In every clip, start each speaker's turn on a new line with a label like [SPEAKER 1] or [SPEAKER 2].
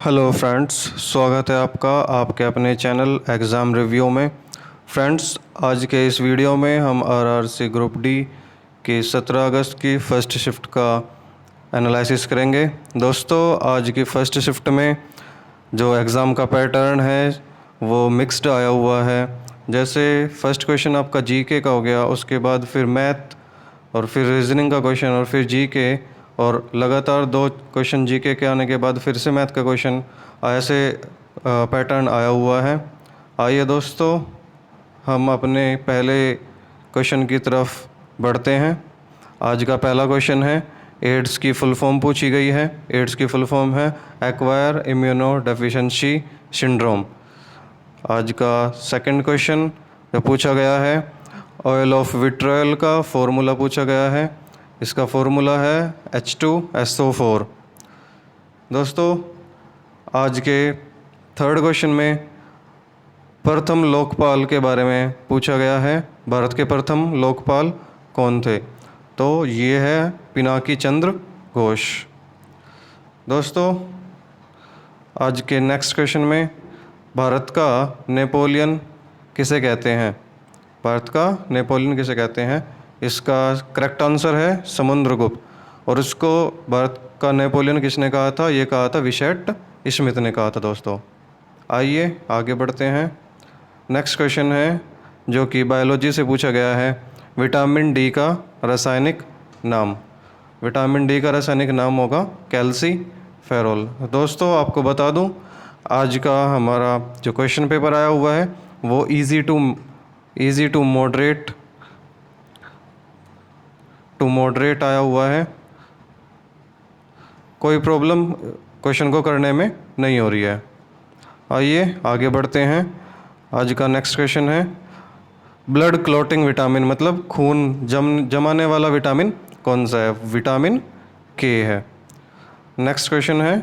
[SPEAKER 1] Hello friends, स्वागत है आपका आपके अपने चैनल एग्ज़ाम रिव्यू में। फ्रेंड्स, आज के इस वीडियो में हम आरआरसी ग्रुप डी की 17 अगस्त की फ़र्स्ट शिफ्ट का एनालिसिस करेंगे। दोस्तों, आज की फ़र्स्ट शिफ्ट में जो एग्ज़ाम का पैटर्न है वो मिक्स्ड आया हुआ है। जैसे फर्स्ट क्वेश्चन आपका जीके का हो गया, उसके बाद फिर मैथ और फिर रीजनिंग का क्वेश्चन और फिर जीके, और लगातार 2 क्वेश्चन जीके के आने के बाद फिर से मैथ का क्वेश्चन, ऐसे पैटर्न आया हुआ है। आइए दोस्तों, हम अपने पहले क्वेश्चन की तरफ बढ़ते हैं। आज का पहला क्वेश्चन है, एड्स की फुल फॉर्म पूछी गई है। एड्स की फुल फॉर्म है एक्वायर इम्यूनो डेफिशिएंसी सिंड्रोम। आज का सेकंड क्वेश्चन जो पूछा गया है, ऑयल ऑफ विट्रोल का फॉर्मूला पूछा गया है। इसका फॉर्मूला है H2SO4। दोस्तों, आज के थर्ड क्वेश्चन में प्रथम लोकपाल के बारे में पूछा गया है। भारत के प्रथम लोकपाल कौन थे? तो ये है पिनाकी चंद्र घोष। दोस्तों, आज के नेक्स्ट क्वेश्चन में भारत का नेपोलियन किसे कहते हैं? भारत का नेपोलियन किसे कहते हैं? इसका करेक्ट आंसर है समुद्रगुप्त। और इसको भारत का नेपोलियन किसने कहा था? ये कहा था विशेट स्मिथ ने कहा था। दोस्तों, आइए आगे बढ़ते हैं। नेक्स्ट क्वेश्चन है जो कि बायोलॉजी से पूछा गया है, विटामिन डी का रासायनिक नाम। विटामिन डी का रासायनिक नाम होगा कैल्सीफेरॉल। दोस्तों, आपको बता दूं, आज का हमारा जो क्वेश्चन पेपर आया हुआ है वो इजी टू मॉडरेट आया हुआ है। कोई प्रॉब्लम क्वेश्चन को करने में नहीं हो रही है। आइए आगे बढ़ते हैं। आज का नेक्स्ट क्वेश्चन है, ब्लड क्लॉटिंग विटामिन मतलब खून जमाने वाला विटामिन कौन सा है? विटामिन के है। नेक्स्ट क्वेश्चन है,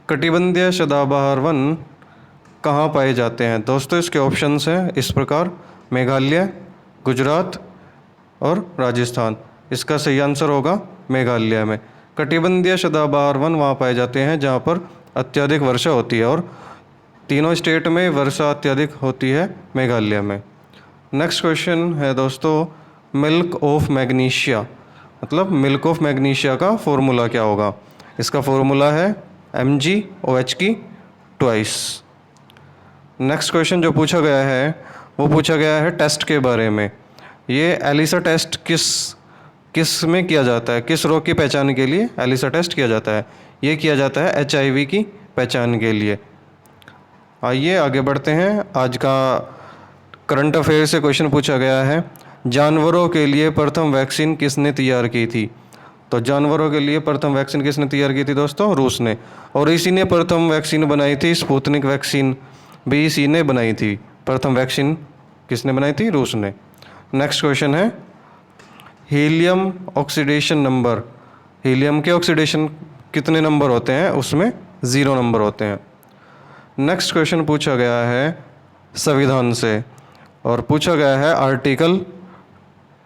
[SPEAKER 1] कटिबंधीय सदाबहार वन कहाँ पाए जाते हैं? दोस्तों, इसके ऑप्शंस हैं इस प्रकार, मेघालय, गुजरात और राजस्थान। इसका सही आंसर होगा मेघालय में। कटिबंधीय सदाबहार वन वहाँ पाए जाते हैं जहाँ पर अत्यधिक वर्षा होती है, और तीनों स्टेट में वर्षा अत्यधिक होती है मेघालय में। नेक्स्ट क्वेश्चन है दोस्तों, मिल्क ऑफ मैग्नीशिया मतलब मिल्क ऑफ मैग्नीशिया का फॉर्मूला क्या होगा? इसका फॉर्मूला है MgOH की ट्वाइस। नेक्स्ट क्वेश्चन जो पूछा गया है वो पूछा गया है टेस्ट के बारे में। ये एलिसा टेस्ट किस में किया जाता है? किस रोग की पहचान के लिए एलिसा टेस्ट किया जाता है? ये किया जाता है HIV की पहचान के लिए। आइए आगे बढ़ते हैं। आज का करंट अफेयर से क्वेश्चन पूछा गया है, जानवरों के लिए प्रथम वैक्सीन किसने तैयार की थी? तो जानवरों के लिए प्रथम वैक्सीन किसने तैयार की थी दोस्तों? रूस ने। और इसी ने प्रथम वैक्सीन बनाई थी, स्पुतनिक वैक्सीन भी इसी ने बनाई थी। प्रथम वैक्सीन किसने बनाई थी? रूस ने। नेक्स्ट क्वेश्चन है, हीलियम ऑक्सीडेशन नंबर। हीलियम के ऑक्सीडेशन कितने नंबर होते हैं? उसमें 0 नंबर होते हैं। नेक्स्ट क्वेश्चन पूछा गया है संविधान से, और पूछा गया है आर्टिकल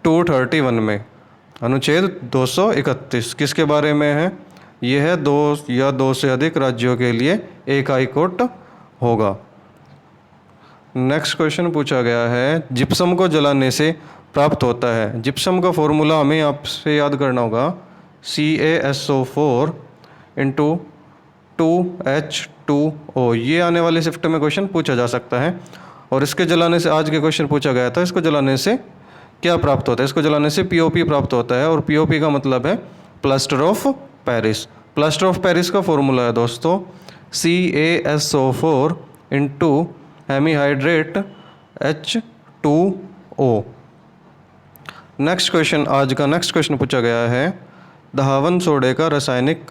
[SPEAKER 1] 231 में, अनुच्छेद 231 किसके बारे में है? यह है 2 या 2 से अधिक राज्यों के लिए एक हाई कोर्ट होगा। नेक्स्ट क्वेश्चन पूछा गया है, जिप्सम को जलाने से प्राप्त होता है। जिप्सम का फॉर्मूला हमें आपसे याद करना होगा, CaSO4 × 2H2O। ये आने वाले शिफ्ट में क्वेश्चन पूछा जा सकता है। और इसके जलाने से, आज के क्वेश्चन पूछा गया था, इसको जलाने से क्या प्राप्त होता है? इसको जलाने से POP प्राप्त होता है, और POP का मतलब है plaster of Paris. Plaster of Paris का फॉर्मूला है दोस्तों CaSO4 × hemihydrate H2O। Next question, आज का नेक्स्ट क्वेश्चन पूछा गया है, दहावन सोडे का रासायनिक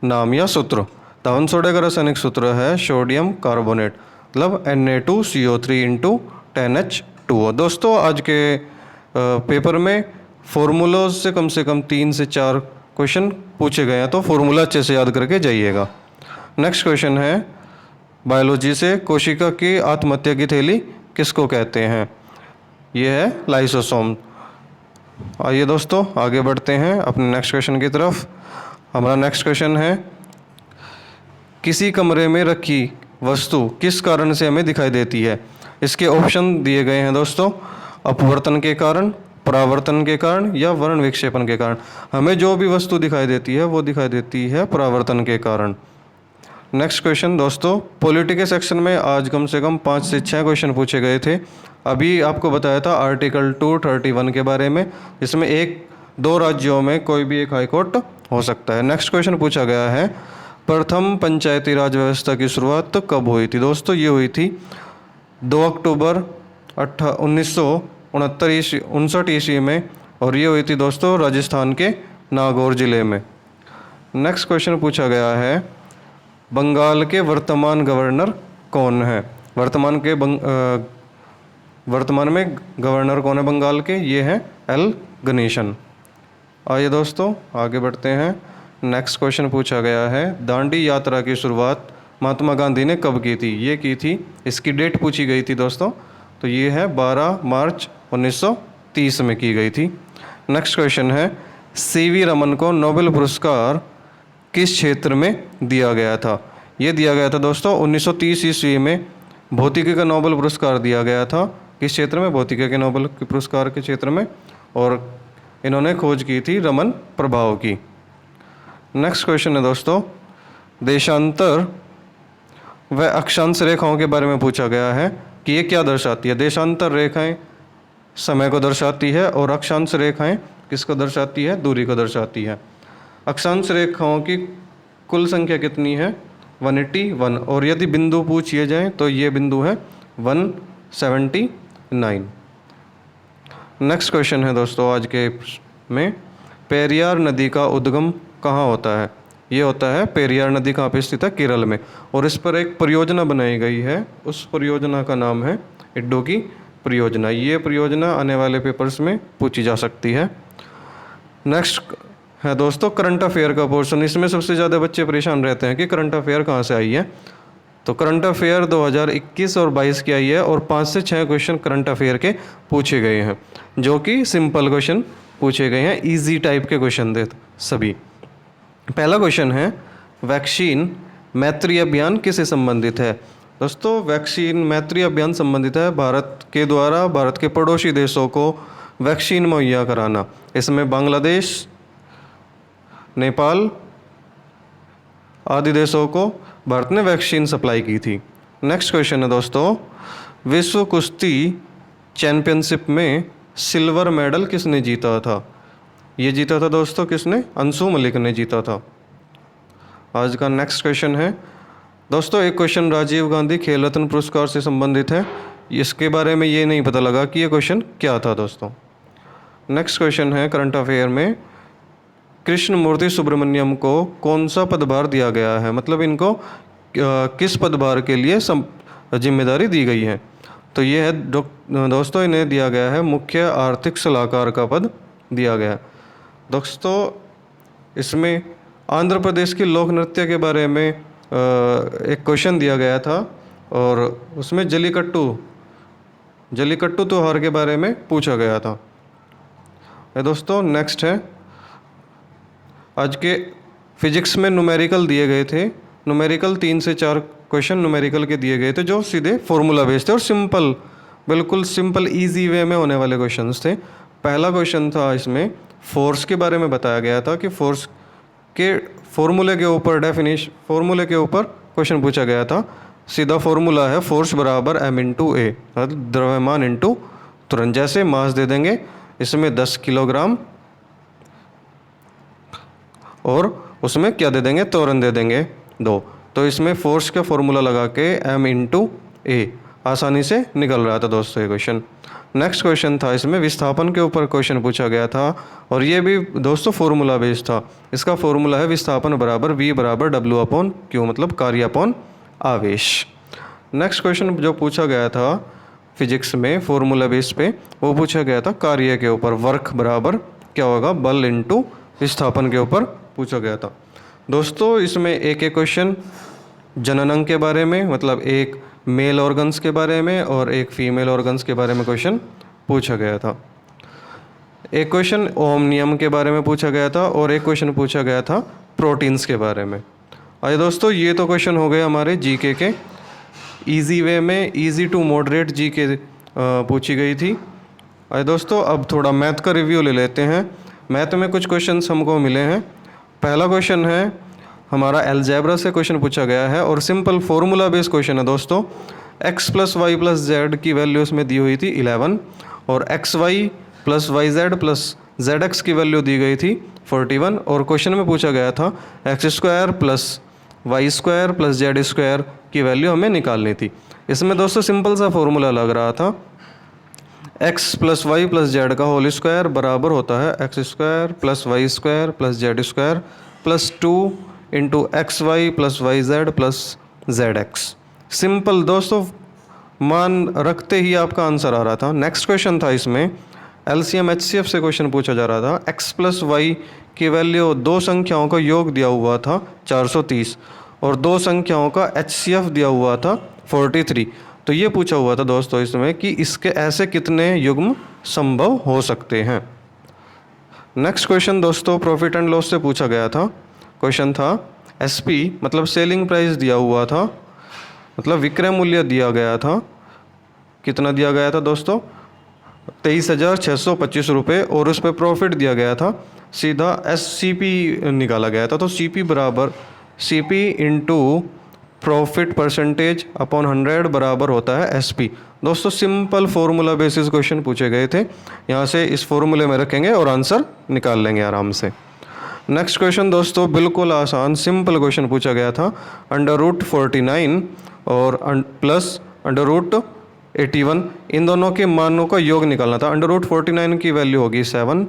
[SPEAKER 1] नाम या सूत्र। दहावन सोडे का रासायनिक सूत्र है सोडियम कार्बोनेट मतलब Na2CO3 × 10H2O। दोस्तों, आज के पेपर में फॉर्मूलोज से कम 3 से 4 क्वेश्चन पूछे गए हैं, तो फॉर्मूला अच्छे से याद करके जाइएगा। नेक्स्ट क्वेश्चन है बायोलॉजी से, कोशिका की आत्महत्या की थैली किसको कहते हैं? यह है लाइसोसोम। आइए दोस्तों आगे बढ़ते हैं अपने नेक्स्ट क्वेश्चन की तरफ। हमारा नेक्स्ट क्वेश्चन है, किसी कमरे में रखी वस्तु किस कारण से हमें दिखाई देती है? इसके ऑप्शन दिए गए हैं दोस्तों, अपवर्तन के कारण, परावर्तन के कारण या वर्ण विक्षेपण के कारण। हमें जो भी वस्तु दिखाई देती है वो दिखाई देती है परावर्तन के कारण। नेक्स्ट क्वेश्चन दोस्तों, पॉलिटी के सेक्शन में आज कम से कम 5 से 6 क्वेश्चन पूछे गए थे। अभी आपको बताया था आर्टिकल 231 के बारे में, इसमें 1-2 राज्यों में कोई भी एक हाईकोर्ट हो सकता है। नेक्स्ट क्वेश्चन पूछा गया है, प्रथम पंचायती राज व्यवस्था की शुरुआत कब हुई थी? दोस्तों ये हुई थी 2 अक्टूबर 1959 ईस्वी में, और ये हुई थी दोस्तों राजस्थान के नागौर जिले में। नेक्स्ट क्वेश्चन पूछा गया है, बंगाल के वर्तमान गवर्नर कौन है? वर्तमान में गवर्नर कौन है बंगाल के? ये हैं एल गणेशन। आइए दोस्तों आगे बढ़ते हैं। नेक्स्ट क्वेश्चन पूछा गया है, दांडी यात्रा की शुरुआत महात्मा गांधी ने कब की थी? ये की थी, इसकी डेट पूछी गई थी दोस्तों, तो ये है 12 मार्च 1930 में की गई थी। नेक्स्ट क्वेश्चन है, सीवी रमन को नोबेल पुरस्कार किस क्षेत्र में दिया गया था? ये दिया गया था दोस्तों 1930 ईस्वी में भौतिकी का नोबेल पुरस्कार दिया गया था। किस क्षेत्र में? भौतिकी के नोबेल पुरस्कार के क्षेत्र में, और इन्होंने खोज की थी रमन प्रभाव की। नेक्स्ट क्वेश्चन है दोस्तों, देशांतर व अक्षांश रेखाओं के बारे में पूछा गया है कि ये क्या दर्शाती है? देशांतर रेखाएं समय को दर्शाती है और अक्षांश रेखाएं किसको दर्शाती है? दूरी को दर्शाती है। अक्षांश रेखाओं की कुल संख्या कितनी है? 181, और यदि बिंदु पूछिए जाएं तो ये बिंदु है 179। नेक्स्ट क्वेश्चन है दोस्तों आज के में, पेरियार नदी का उद्गम कहाँ होता है? ये होता है, पेरियार नदी कहाँ पे स्थित है? केरल में, और इस पर एक परियोजना बनाई गई है, उस परियोजना का नाम है इडुक्की परियोजना। ये परियोजना आने वाले पेपर्स में पूछी जा सकती है। नेक्स्ट है दोस्तों करंट अफेयर का पोर्शन। इसमें सबसे ज़्यादा बच्चे परेशान रहते हैं कि करंट अफेयर कहाँ से आई है। तो करंट अफेयर 2021 और 22 की आई है, और 5 से 6 क्वेश्चन करंट अफेयर के पूछे गए हैं, जो कि सिंपल क्वेश्चन पूछे गए हैं, इजी टाइप के क्वेश्चन थे सभी। पहला क्वेश्चन है, वैक्सीन मैत्री अभियान किससे संबंधित है? दोस्तों वैक्सीन मैत्री अभियान संबंधित है भारत के द्वारा भारत के पड़ोसी देशों को वैक्सीन मुहैया कराना। इसमें बांग्लादेश, नेपाल आदि देशों को भारत ने वैक्सीन सप्लाई की थी। नेक्स्ट क्वेश्चन है दोस्तों, विश्व कुश्ती चैंपियनशिप में सिल्वर मेडल किसने जीता था? ये जीता था दोस्तों किसने? अंशु मलिक ने जीता था। आज का नेक्स्ट क्वेश्चन है दोस्तों, एक क्वेश्चन राजीव गांधी खेल रत्न पुरस्कार से संबंधित है, इसके बारे में ये नहीं पता लगा कि ये क्वेश्चन क्या था दोस्तों। नेक्स्ट क्वेश्चन है करंट अफेयर में, कृष्णमूर्ति सुब्रमण्यम को कौन सा पदभार दिया गया है? मतलब इनको किस पदभार के लिए जिम्मेदारी दी गई है? तो ये है दोस्तों, इन्हें दिया गया है मुख्य आर्थिक सलाहकार का पद दिया गया। दोस्तों इसमें आंध्र प्रदेश के लोक नृत्य के बारे में एक क्वेश्चन दिया गया था, और उसमें जल्लीकट्टू त्योहार के बारे में पूछा गया था। दोस्तों नेक्स्ट है, आज के फिजिक्स में न्यूमेरिकल दिए गए थे। न्यूमेरिकल 3 से 4 क्वेश्चन न्यूमेरिकल के दिए गए थे, जो सीधे फॉर्मूला बेस्ड थे और सिंपल, बिल्कुल सिंपल ईजी वे में होने वाले क्वेश्चंस थे। पहला क्वेश्चन था, इसमें फोर्स के बारे में बताया गया था कि फोर्स के फॉर्मूले के ऊपर क्वेश्चन पूछा गया था। सीधा फॉर्मूला है फोर्स बराबर m/a, द्रव्यमान इंटू तुरंत। जैसे मास दे देंगे इसमें 10 किलोग्राम, और उसमें क्या दे देंगे? त्वरण दे देंगे 2। तो इसमें फोर्स का फॉर्मूला लगा के m/a आसानी से निकल रहा था दोस्तों ये क्वेश्चन। नेक्स्ट क्वेश्चन था, इसमें विस्थापन के ऊपर क्वेश्चन पूछा गया था, और ये भी दोस्तों फॉर्मूला बेस्ड था। इसका फॉर्मूला है विस्थापन बराबर v बराबर W/Q, मतलब कार्य अपॉन आवेश। नेक्स्ट क्वेश्चन जो पूछा गया था फिजिक्स में फॉर्मूला बेस पे, वो पूछा गया था कार्य के ऊपर, वर्क बराबर क्या होगा? बल इंटू विस्थापन के ऊपर पूछा गया था। दोस्तों इसमें एक एक क्वेश्चन जननांग के बारे में, मतलब एक मेल ऑर्गन्स के बारे में और एक फीमेल ऑर्गन्स के बारे में क्वेश्चन पूछा गया था। एक क्वेश्चन ओम नियम के बारे में पूछा गया था, और एक क्वेश्चन पूछा गया था प्रोटीन्स के बारे में। आइए दोस्तों, ये तो क्वेश्चन हो गए हमारे जीके के, इजी वे में, इजी टू मॉडरेट जीके पूछी गई थी। आइए दोस्तों, अब थोड़ा मैथ का रिव्यू ले लेते हैं। मैथ में कुछ क्वेश्चंस हमको मिले हैं। पहला क्वेश्चन है हमारा अलजेब्रा से क्वेश्चन पूछा गया है और सिंपल फॉर्मूला बेस्ड क्वेश्चन है दोस्तों। x plus y plus z की वैल्यू इसमें दी हुई थी 11 और x y plus y z plus z x की वैल्यू दी गई थी 41 और क्वेश्चन में पूछा गया था x square plus y square plus z square की वैल्यू हमें निकालनी थी। इसमें दोस्तों सिंपल सा फॉर्मूला लग रहा था, x plus y plus z का होल स्क्वायर बराबर होता है x square plus y square plus z square plus 2 into x y plus y z plus z x. Simple दोस्तों, मान रखते ही आपका आंसर आ रहा था। नेक्स्ट क्वेश्चन था, इसमें एलसीएम एचसीएफ से क्वेश्चन पूछा जा रहा था। एक्स प्लस वाई की वैल्यू दो संख्याओं का योग दिया हुआ था 430 और दो संख्याओं का एचसीएफ दिया हुआ था 43। तो ये पूछा हुआ था दोस्तों इसमें कि इसके ऐसे कितने युग्म संभव हो सकते हैं। नेक्स्ट क्वेश्चन दोस्तों प्रॉफिट एंड लॉस से पूछा गया था। क्वेश्चन था एसपी मतलब सेलिंग प्राइस दिया हुआ था, मतलब विक्रय मूल्य दिया गया था। कितना दिया गया था दोस्तों? 23,625 रुपये और उस पर प्रॉफिट दिया गया था। सीधा एससीपी निकाला गया था। तो सीपी बराबर CP into profit percentage upon 100 बराबर होता है एसपी। दोस्तों सिंपल फॉर्मूला बेसिस क्वेश्चन पूछे गए थे, यहाँ से इस फॉर्मूले में रखेंगे और आंसर निकाल लेंगे आराम से। नेक्स्ट क्वेश्चन दोस्तों बिल्कुल आसान सिंपल क्वेश्चन पूछा गया था। √49 और प्लस √81 इन दोनों के मानों का योग निकालना था। √49 की वैल्यू होगी 7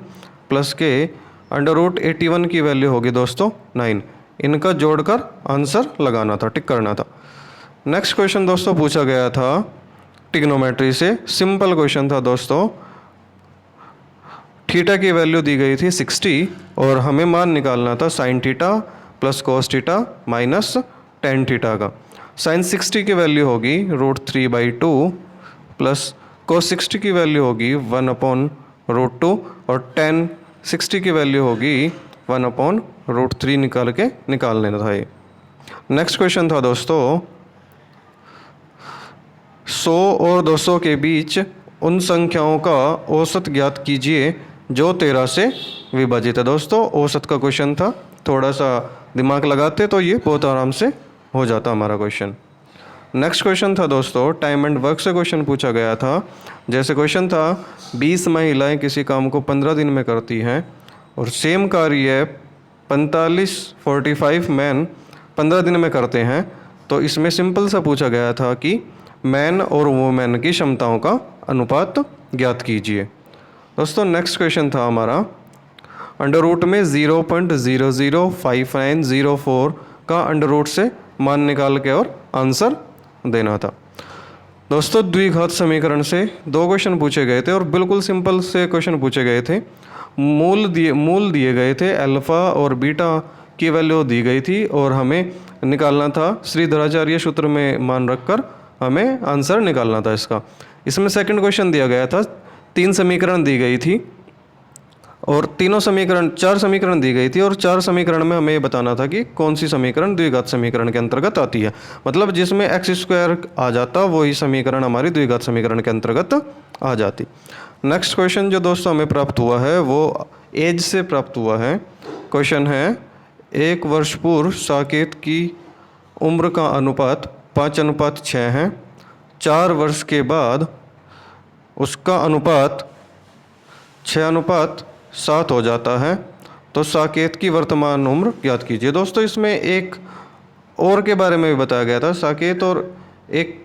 [SPEAKER 1] प्लस के √81 की वैल्यू होगी दोस्तों 9। इनका जोड़कर आंसर लगाना था, टिक करना था। नेक्स्ट क्वेश्चन दोस्तों पूछा गया था ट्रिग्नोमेट्री से। सिंपल क्वेश्चन था दोस्तों। थीटा की वैल्यू दी गई थी 60 और हमें मान निकालना था sine theta plus cos theta minus tan theta का। साइन 60 की वैल्यू होगी √3/2 प्लस कोस 60 की वैल्यू होगी 1/√2 और टेन 60 की वैल्यू होगी 1/√3 निकाल लेना था ये। नेक्स्ट क्वेश्चन था दोस्तों 100 और 200 के बीच उन संख्याओं का औसत ज्ञात कीजिए जो 13 से विभाजित है। दोस्तों औसत का क्वेश्चन था, थोड़ा सा दिमाग लगाते तो ये बहुत आराम से हो जाता हमारा क्वेश्चन। नेक्स्ट क्वेश्चन था दोस्तों टाइम एंड वर्क से क्वेश्चन पूछा गया था। जैसे क्वेश्चन था 20 महिलाएं किसी काम को 15 दिन में करती हैं और सेम कार्य 45 मैन 15 दिन में करते हैं। तो इसमें सिंपल सा पूछा गया था कि मैन और वुमेन की क्षमताओं का अनुपात ज्ञात कीजिए। दोस्तों नेक्स्ट क्वेश्चन था हमारा अंडर रूट में 0.005904 का अंडर रूट से मान निकाल के और आंसर देना था। दोस्तों द्विघात समीकरण से दो क्वेश्चन पूछे गए थे और बिल्कुल सिंपल से क्वेश्चन पूछे गए थे। मूल दिए गए थे, अल्फ़ा और बीटा की वैल्यू दी गई थी और हमें निकालना था श्रीधराचार्य सूत्र में मान रखकर हमें आंसर निकालना था इसका। इसमें सेकंड क्वेश्चन दिया गया था, 3 समीकरण दी गई थी और चार समीकरण दी गई थी और 4 समीकरण में हमें ये बताना था कि कौन सी समीकरण द्विघात समीकरण के अंतर्गत आती है। मतलब जिसमें x² आ जाता वही समीकरण हमारी द्विघात समीकरण के अंतर्गत आ जाती। नेक्स्ट क्वेश्चन जो दोस्तों हमें प्राप्त हुआ है वो एज से प्राप्त हुआ है। क्वेश्चन है 1 वर्ष पूर्व साकेत की उम्र का अनुपात 5:6 है। 4 वर्ष के बाद उसका अनुपात 6:7 हो जाता है। तो साकेत की वर्तमान उम्र ज्ञात कीजिए। दोस्तों इसमें एक और के बारे में भी बताया गया था, साकेत और एक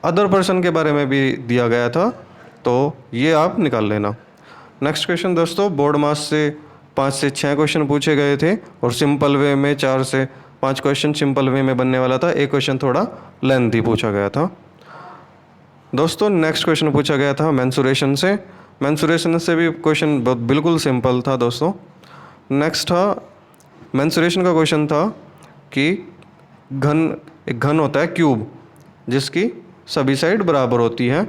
[SPEAKER 1] अदर पर्सन के बारे में भी दिया गया था, तो ये आप निकाल लेना। नेक्स्ट क्वेश्चन दोस्तों बोर्ड मास से 5 से 6 क्वेश्चन पूछे गए थे और सिंपल वे में 4 से 5 क्वेश्चन सिंपल वे में बनने वाला था। एक क्वेश्चन थोड़ा लेंथी पूछा गया था। दोस्तों नेक्स्ट क्वेश्चन पूछा गया था मेंसुरेशन से। मेंसुरेशन से भी क्वेश्चन बिल्कुल सिंपल था दोस्तों। नेक्स्ट था मेंसुरेशन का क्वेश्चन था कि एक घन होता है क्यूब जिसकी सभी साइड बराबर होती है,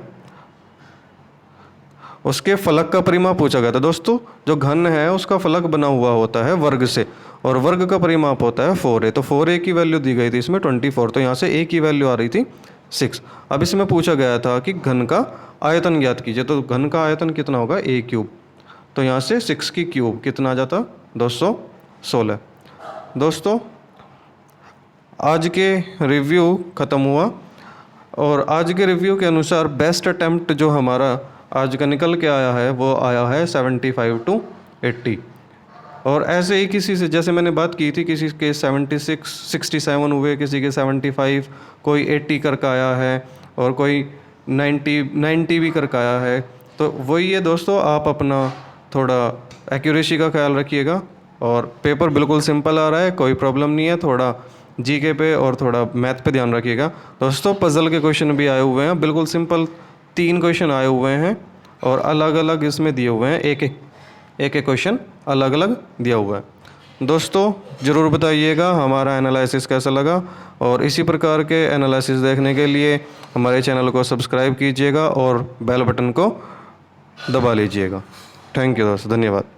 [SPEAKER 1] उसके फलक का परिमाप पूछा गया था। दोस्तों जो घन है उसका फलक बना हुआ होता है वर्ग से और वर्ग का परिमाप होता है 4a। तो 4a की वैल्यू दी गई थी इसमें 24, तो यहाँ से a की वैल्यू आ रही थी 6। अब इसमें पूछा गया था कि घन का आयतन ज्ञात कीजिए, तो घन का आयतन कितना होगा a क्यूब, तो यहाँ से 6 की क्यूब कितना आ जाता 216। दोस्तों आज के रिव्यू ख़त्म हुआ और आज के रिव्यू के अनुसार बेस्ट अटेम्प्ट जो हमारा आज का निकल के आया है वो आया है 75 to 80। और ऐसे ही किसी से, जैसे मैंने बात की थी, किसी के 76 67 हुए, किसी के 75, कोई 80 करके आया है और कोई 90 भी करके आया है। तो वही है दोस्तों, आप अपना थोड़ा एक्यूरेसी का ख्याल रखिएगा। और पेपर बिल्कुल सिंपल आ रहा है, कोई प्रॉब्लम नहीं है। थोड़ा जीके पे और थोड़ा मैथ पे ध्यान रखिएगा। दोस्तों पजल के क्वेश्चन भी आए हुए हैं, बिल्कुल सिंपल 3 क्वेश्चन आए हुए हैं और अलग अलग इसमें दिए हुए हैं, एक एक क्वेश्चन अलग अलग दिया हुआ है। दोस्तों ज़रूर बताइएगा हमारा एनालिसिस कैसा लगा, और इसी प्रकार के एनालिसिस देखने के लिए हमारे चैनल को सब्सक्राइब कीजिएगा और बेल बटन को दबा लीजिएगा। थैंक यू दोस्तों, धन्यवाद।